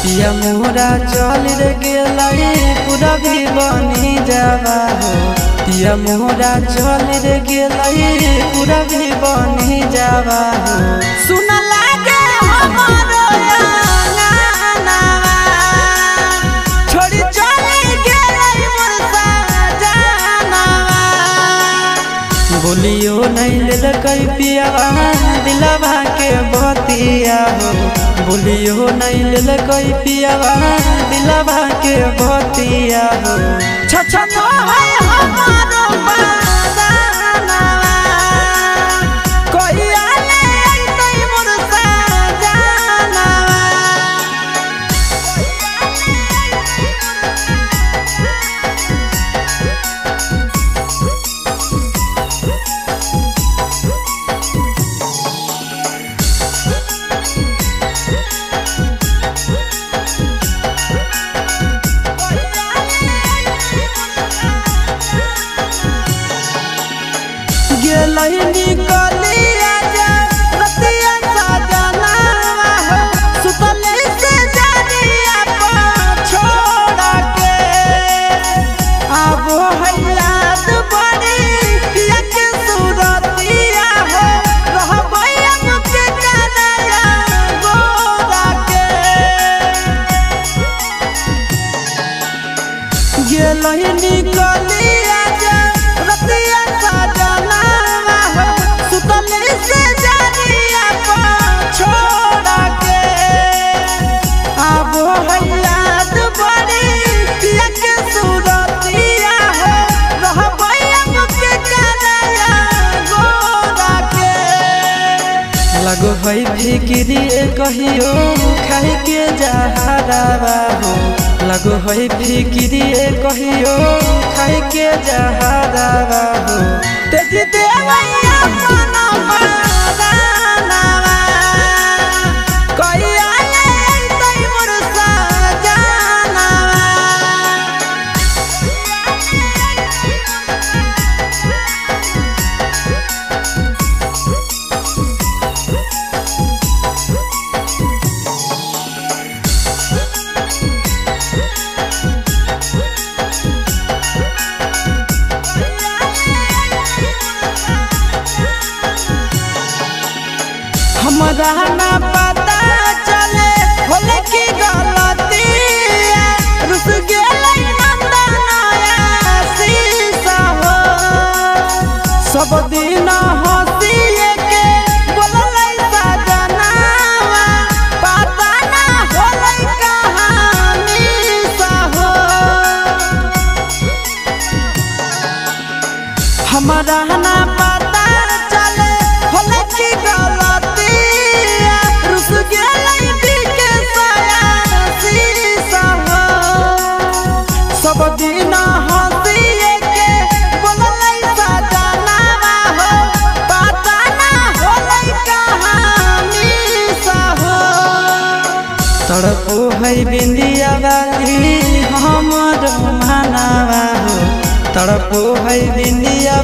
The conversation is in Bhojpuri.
पिया मोरा चल रे गेलाई पूरा भी बनी जावा हो। पिया मोरा चल रे गेलाई पूरा भी बनी जावा हो। सुना लागे हमारो गाना छोड़ी चली गेलाई मोर सजना। बोलियो नहीं ले कई पिया दिलवा के बतिया हो। बोलियो नहीं ले कोई पियावा दिलवा के बतिया हो। छछन है हमारो बादाना कोई आले नहीं मोर सजना। निकलिया जा रतिया सजना हो। सुतले से जानिया छोड़ा के अब है याद बड़ी पिया के सूरतिया हो। रहबै अब के कनाया गोरा के गेलही निकलिया जा रतिया सजना हो। सुतले से जानिया छोड़ा के अब है याद बड़ी पिया के सूरतिया हो। रहबै अब के कनाया गोरा के लगो है फिक्री कहियो खाई के जहरावा हो। लगो है फिक्री कहियो खाई के जहरावा हो। तेज देवैया अपना माराना कोई आले नहीं मोर सजना। हमरा ना पता चले होले की गलती रुस गेलै नंदनाया शीशा हो। सब दिन हंसिए के बोललै सजना पता ना होलै कहानी सा हो। हमरा ना पता चले होले की गलती रुस गेलै बीके साया शीशा हो। सब दिन हंसिए के बोललै सजना हो। पता ना होलै कहानी सा हो। तड़पो है बिंदिया वाली हमर मनावा हो। तड़पो है बिंदिया